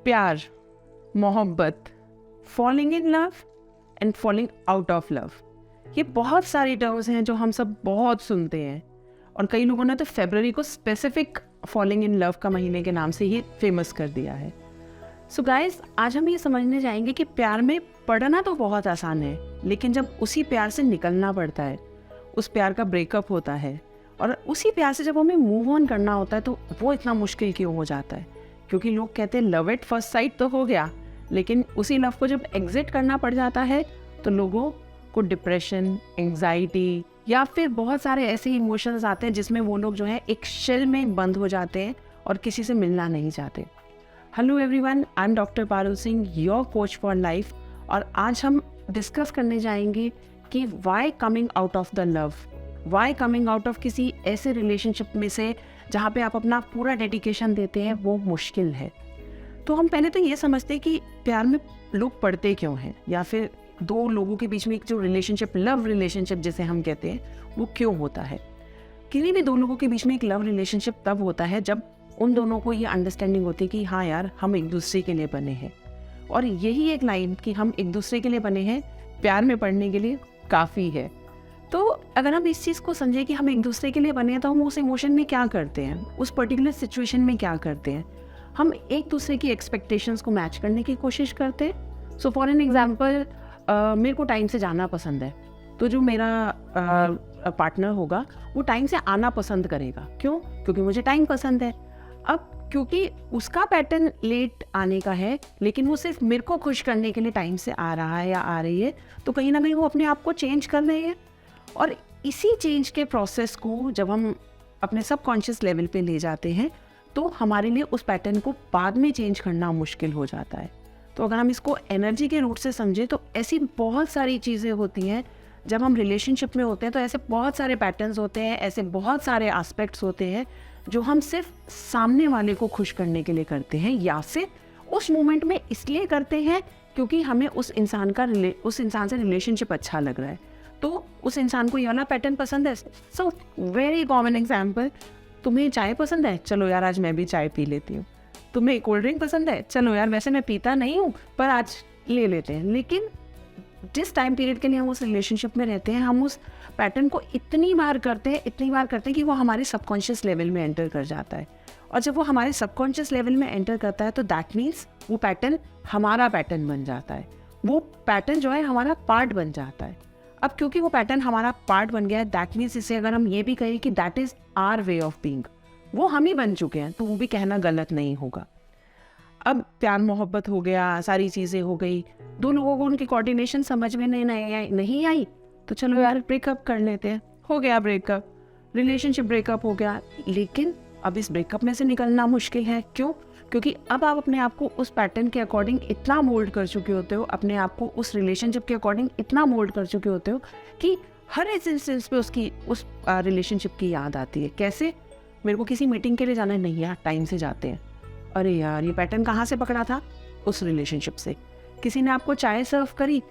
प्यार, मोहब्बत, falling in love and falling out of love, ये बहुत सारी टर्म्स हैं जो हम सब बहुत सुनते हैं। और कई लोगों ने तो फरवरी को स्पेसिफिक फॉलिंग इन लव का महीने के नाम से ही फेमस कर दिया है। सो गाइस, आज हम ये समझने जाएंगे कि प्यार में पड़ना तो बहुत आसान है, लेकिन जब उसी प्यार से निकलना पड़ता है, उस प्यार का ब्रेकअप होता है और उसी प्यार से जब हमें मूव ऑन करना होता है तो वो इतना मुश्किल क्यों हो जाता है। क्योंकि लोग कहते हैं लव एट फर्स्ट साइट तो हो गया, लेकिन उसी लव को जब एग्जिट करना पड़ जाता है तो लोगों को डिप्रेशन, एंग्जाइटी या फिर बहुत सारे ऐसे इमोशंस आते हैं जिसमें वो लोग जो है एक शेल में बंद हो जाते हैं और किसी से मिलना नहीं चाहते। Hello everyone, I am doctor Parul Singh, your coach for life. और आज हम डिस्कस करने जाएंगे कि why coming out of the love, why coming out of किसी ऐसे रिलेशनशिप में से जहाँ पे आप अपना पूरा डेडिकेशन देते हैं वो मुश्किल है। तो हम पहले तो ये समझते हैं कि प्यार में लोग पड़ते क्यों हैं, या फिर दो लोगों के बीच में एक जो रिलेशनशिप, लव रिलेशनशिप जिसे हम कहते हैं, वो क्यों होता है। किसी भी दो लोगों के बीच में एक लव रिलेशनशिप तब होता है जब उन दोनों को ये अंडरस्टैंडिंग होती है कि हाँ यार, हम एक दूसरे के लिए बने हैं। और यही एक लाइन कि हम एक दूसरे के लिए बने हैं प्यार में पड़ने के लिए काफ़ी है। तो अगर हम इस चीज़ को समझें कि हम एक दूसरे के लिए बने हैं तो हम उस इमोशन में क्या करते हैं, उस पर्टिकुलर सिचुएशन में क्या करते हैं। हम एक दूसरे की एक्सपेक्टेशंस को मैच करने की कोशिश करते हैं। सो फॉर एन एग्जांपल, मेरे को टाइम से जाना पसंद है, तो जो मेरा पार्टनर होगा वो टाइम से आना पसंद करेगा। क्यों? क्योंकि मुझे टाइम पसंद है। अब क्योंकि उसका पैटर्न लेट आने का है, लेकिन वो सिर्फ मेरे को खुश करने के लिए टाइम से आ रहा है या आ रही है, तो कहीं ना कहीं वो अपने आप को चेंज कर रही है। और इसी चेंज के प्रोसेस को जब हम अपने सबकॉन्शियस लेवल पे ले जाते हैं तो हमारे लिए उस पैटर्न को बाद में चेंज करना मुश्किल हो जाता है। तो अगर हम इसको एनर्जी के रूट से समझें तो ऐसी बहुत सारी चीज़ें होती हैं जब हम रिलेशनशिप में होते हैं। तो ऐसे बहुत सारे पैटर्न्स होते हैं, ऐसे बहुत सारे एस्पेक्ट्स होते हैं जो हम सिर्फ सामने वाले को खुश करने के लिए करते हैं, या फिर उस मोमेंट में इसलिए करते हैं क्योंकि हमें उस इंसान से रिलेशनशिप अच्छा लग रहा है, तो उस इंसान को ये वाला पैटर्न पसंद है। सो वेरी कॉमन एग्जाम्पल, तुम्हें चाय पसंद है, चलो यार आज मैं भी चाय पी लेती हूँ। तुम्हें कोल्ड ड्रिंक पसंद है, चलो यार वैसे मैं पीता नहीं हूँ पर आज ले लेते हैं। लेकिन जिस टाइम पीरियड के लिए हम उस रिलेशनशिप में रहते हैं, हम उस पैटर्न को इतनी बार करते हैं कि वो हमारे सबकॉन्शियस लेवल में एंटर कर जाता है। और जब वो हमारे सबकॉन्शियस लेवल में एंटर करता है तो दैट मीन्स वो पैटर्न हमारा पैटर्न बन जाता है, वो पैटर्न जो है हमारा पार्ट बन जाता है। अब क्योंकि वो पैटर्न हमारा पार्ट बन गया है, दैट मीन्स इसे अगर हम ये भी कहें कि that is our way of being, वो हम ही बन चुके हैं, तो वो भी कहना गलत नहीं होगा। अब प्यार मोहब्बत हो गया, सारी चीज़ें हो गई, दो लोगों को उनकी कोऑर्डिनेशन समझ में नहीं आई, तो चलो यार ब्रेकअप कर लेते हैं। हो गया ब्रेकअप, रिलेशनशिप ब्रेकअप हो गया। लेकिन अब इस ब्रेकअप में से निकलना मुश्किल है। क्यों? क्योंकि अब आप अपने आप को उस पैटर्न के अकॉर्डिंग इतना मोल्ड कर चुके होते हो, अपने आप को उस रिलेशनशिप के अकॉर्डिंग इतना मोल्ड कर चुके होते हो कि हर इंस्टेंस पे उस रिलेशनशिप की याद आती है। कैसे? मेरे को किसी मीटिंग के लिए जाना है, नहीं यार टाइम से जाते हैं। अरे यार, ये पैटर्न कहाँ से पकड़ा था? उस रिलेशनशिप से। किसी ने आपको चाय सर्व करी,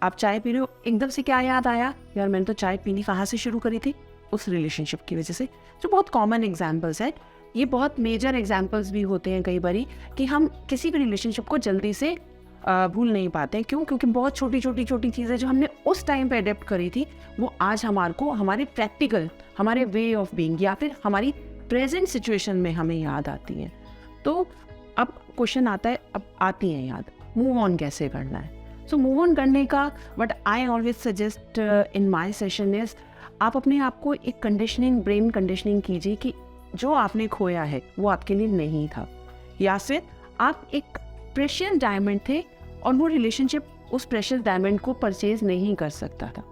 आप चाय पी रहे हो, एकदम से क्या याद आया? यार मैंने तो चाय पीनी कहाँ से शुरू करी थी? उस रिलेशनशिप की वजह से। जो बहुत कॉमन एग्जाम्पल्स है, ये बहुत मेजर एग्जाम्पल्स भी होते हैं कई बारी कि हम किसी भी रिलेशनशिप को जल्दी से भूल नहीं पाते हैं। क्यों? क्योंकि बहुत छोटी चीज़ें जो हमने उस टाइम पे अडेप्ट करी थी वो आज हमारे प्रैक्टिकल, हमारे वे ऑफ बीइंग या फिर हमारी प्रेजेंट सिचुएशन में हमें याद आती हैं। तो अब क्वेश्चन आता है, अब आती हैं याद, मूव ऑन कैसे करना है। सो मूव ऑन करने का what I always suggest in my session is, आप अपने आप को एक ब्रेन कंडीशनिंग कीजिए कि जो आपने खोया है वो आपके लिए नहीं था, या फिर आप एक प्रेशियस डायमंड थे और वो रिलेशनशिप उस प्रेशियस डायमंड को परचेज नहीं कर सकता था।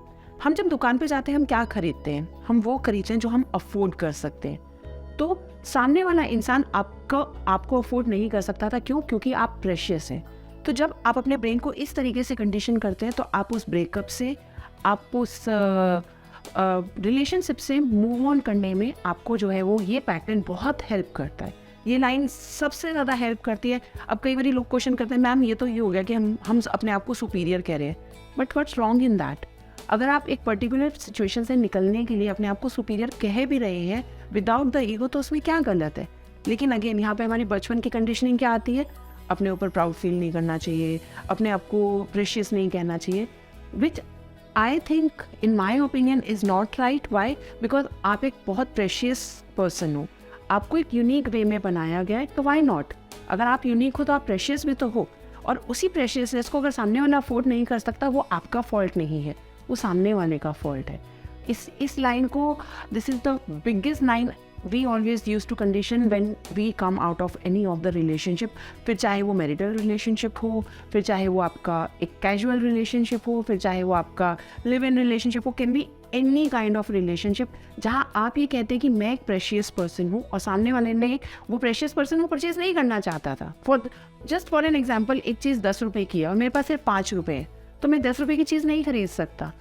हम जब दुकान पे जाते हैं हम क्या खरीदते हैं? हम वो खरीदते हैं जो हम अफोर्ड कर सकते हैं। तो सामने वाला इंसान आपको अफोर्ड नहीं कर सकता था। क्यों? क्योंकि आप प्रेशियस हैं। तो जब आप अपने ब्रेन को इस तरीके से कंडीशन करते हैं तो आप उस ब्रेकअप से, आप उस रिलेशनशिप से मूव ऑन करने में आपको जो है वो ये पैटर्न बहुत हेल्प करता है। ये लाइन सबसे ज़्यादा हेल्प करती है। अब कई बार लोग क्वेश्चन करते हैं, मैम ये तो ये हो गया कि हम अपने आप को सुपीरियर कह रहे हैं, but what's wrong in that? अगर आप एक पर्टिकुलर सिचुएशन से निकलने के लिए अपने आप को सुपीरियर कह भी रहे हैं विदाउट द ईगो, तो उसमें क्या गलत है? लेकिन अगेन यहाँ पे हमारी बचपन की कंडीशनिंग क्या आती है? अपने ऊपर प्राउड फील नहीं करना चाहिए, अपने आप को प्रेशियस नहीं कहना चाहिए, which I think in my opinion is not right. Why? Because आप एक बहुत प्रेशियस पर्सन हो, आपको एक यूनिक वे में बनाया गया है, तो वाई नॉट? अगर आप यूनिक हो तो आप प्रेशियस भी तो हो. और उसी प्रेशियसनेस को अगर सामने वाला अफोर्ड नहीं कर सकता, वो आपका फॉल्ट नहीं है, वो सामने वाले का फॉल्ट है. इस लाइन को, this is the biggest line we always use to condition when we come out of any of the relationship. फिर चाहे वो मैरिटल रिलेशनशिप हो, फिर चाहे वो आपका एक कैजुअल रिलेशनशिप हो, फिर चाहे वो आपका लिव इन रिलेशनशिप हो, can be any kind of relationship जहाँ आप ये कहते हैं कि मैं एक प्रेशियस पर्सन हूँ और सामने वाले ने वो प्रेशियस पर्सन वो परचेज नहीं करना चाहता था. फॉर एन एग्जाम्पल, एक चीज़ 10 रुपये की है और मेरे पास सिर्फ 5 रुपये है, तो मैं 10 रुपये की चीज़ नहीं खरीद सकता.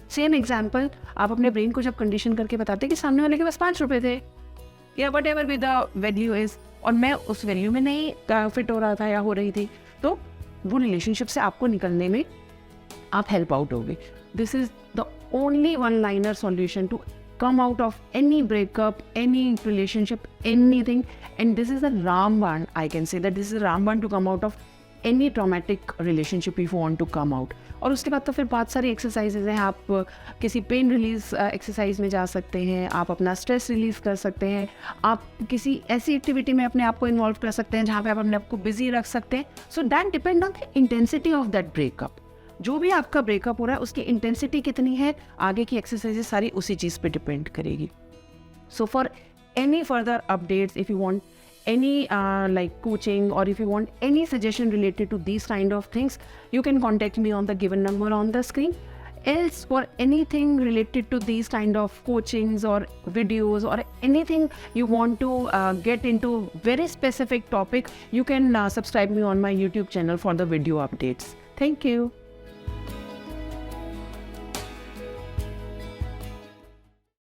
सेम एग्जाम्पल, आप अपने ब्रेन को जब कंडीशन करके बताते कि सामने वाले के पास 5 रुपये थे या what ever be the value is, और मैं उस वैल्यू में नहीं फिट हो रहा था या हो रही थी, तो वो रिलेशनशिप से आपको निकलने में आप हेल्प आउट होगे. This is the only one liner solution to come out of any breakup, any relationship, anything. And this is a Ramban. I can say that this is a Ramban to come out of any traumatic relationship if you want to come out. और उसके बाद तो फिर बहुत सारी exercises हैं. आप किसी पेन रिलीज एक्सरसाइज में जा सकते हैं, आप अपना स्ट्रेस रिलीज कर सकते हैं, आप किसी ऐसी एक्टिविटी में अपने आप को इन्वॉल्व कर सकते हैं जहाँ पे आप अपने आप को बिजी रख सकते हैं. So that depend on the intensity of that breakup. जो भी आपका ब्रेकअप हो रहा है उसकी इंटेंसिटी कितनी है, आगे की एक्सरसाइजेज सारी उसी चीज़ पे डिपेंड करेगी. So for any further updates, if you want any like coaching, or if you want any suggestion related to these kind of things, you can contact me on the given number on the screen. Else, for anything related to these kind of coachings or videos or anything you want to get into very specific topic, you can subscribe me on my YouTube channel for the video updates. Thank you.